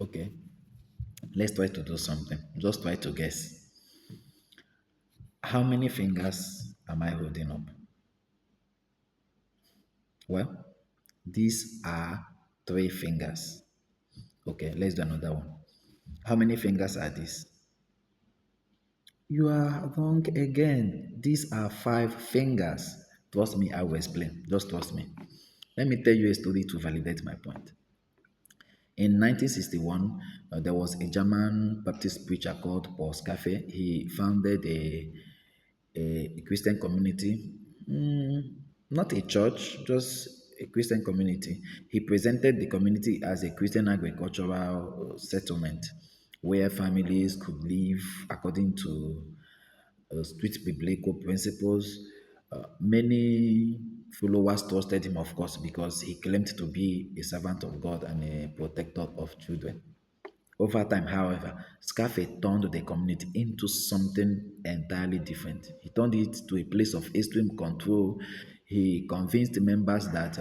Okay, let's try to do something. Just try to guess. How many fingers am I holding up? Well, these are three fingers. Okay, let's do another one. How many fingers are these? You are wrong again. These are five fingers. Trust me, I will explain. Just trust me. Let me tell you a story to validate my point. In 1961, there was a German Baptist preacher called Paul Scaffe. He founded a Christian community, not a church, just a Christian community. He presented the community as a Christian agricultural settlement where families could live according to strict biblical principles. Many followers trusted him, of course, because he claimed to be a servant of God and a protector of children. Over time, however, Scaffe turned the community into something entirely different. He turned it to a place of extreme control. He convinced members that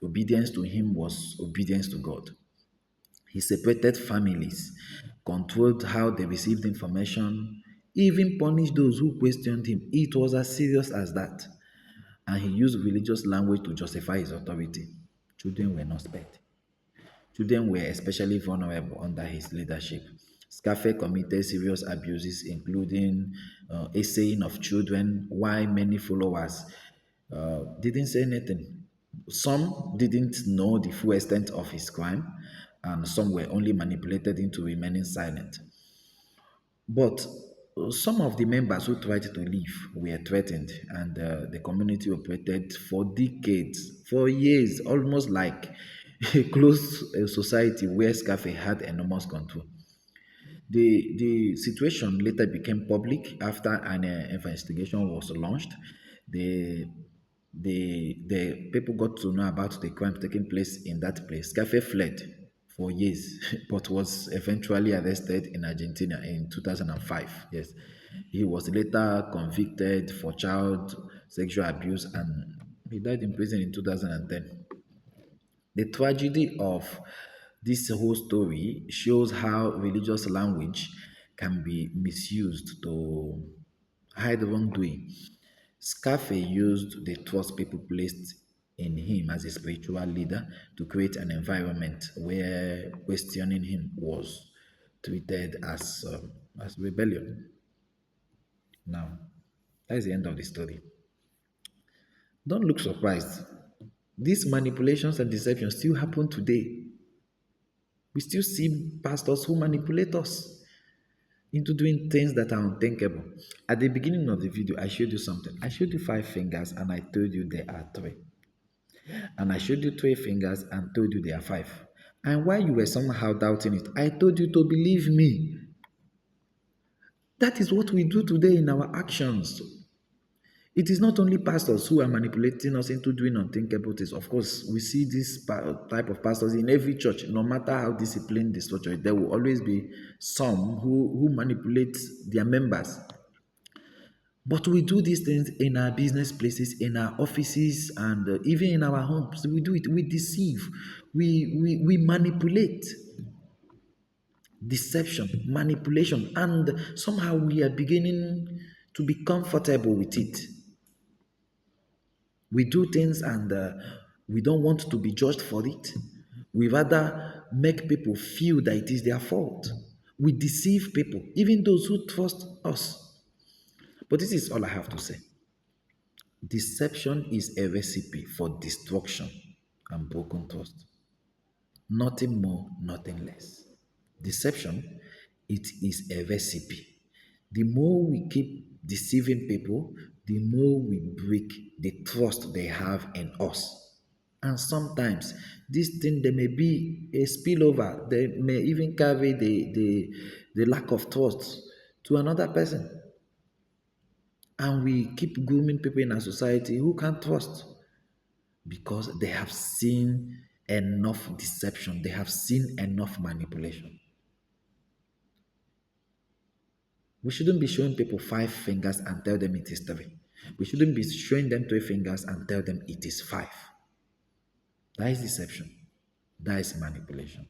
obedience to him was obedience to God. He separated families, controlled how they received information, even punished those who questioned him. It was as serious as that. And he used religious language to justify his authority. Children were not spared. Children were especially vulnerable under his leadership. Scaffe committed serious abuses, including essaying of children, while many followers didn't say anything. Some didn't know the full extent of his crime, and some were only manipulated into remaining silent. But some of the members who tried to leave were threatened, and the community operated for decades, for years, almost like a closed society where Scaffe had enormous control. The situation later became public after an investigation was launched. The the people got to know about the crime taking place in that place. Scaffe fled for years, but was eventually arrested in Argentina in 2005. Yes, he was later convicted for child sexual abuse and he died in prison in 2010. The tragedy of this whole story shows how religious language can be misused to hide wrongdoing. Scaffe used the trust people placed in him as a spiritual leader to create an environment where questioning him was treated as rebellion. Now, that is the end of the story. Don't look surprised. These manipulations and deceptions still happen today. We still see pastors who manipulate us into doing things that are unthinkable. At the beginning of the video, I showed you something. I showed you five fingers and I told you there are three. And I showed you three fingers and told you there are five. And while you were somehow doubting it, I told you to believe me. That is what we do today in our actions. It is not only pastors who are manipulating us into doing unthinkable things. Of course, we see this type of pastors in every church. No matter how disciplined the structure is, there will always be some who manipulate their members. But we do these things in our business places, in our offices, and even in our homes. We do it. We deceive. We manipulate. Deception, manipulation, and somehow we are beginning to be comfortable with it. We do things and we don't want to be judged for it. We rather make people feel that it is their fault. We deceive people, even those who trust us. But this is all I have to say. Deception is a recipe for destruction and broken trust. Nothing more, nothing less. Deception, it is a recipe. The more we keep deceiving people, the more we break the trust they have in us. And sometimes this thing there may be a spillover. They may even carry the lack of trust to another person. And we keep grooming people in our society who can't trust because they have seen enough deception, they have seen enough manipulation. We shouldn't be showing people five fingers and tell them it is three. We shouldn't be showing them three fingers and tell them it is five. That is deception. That is manipulation.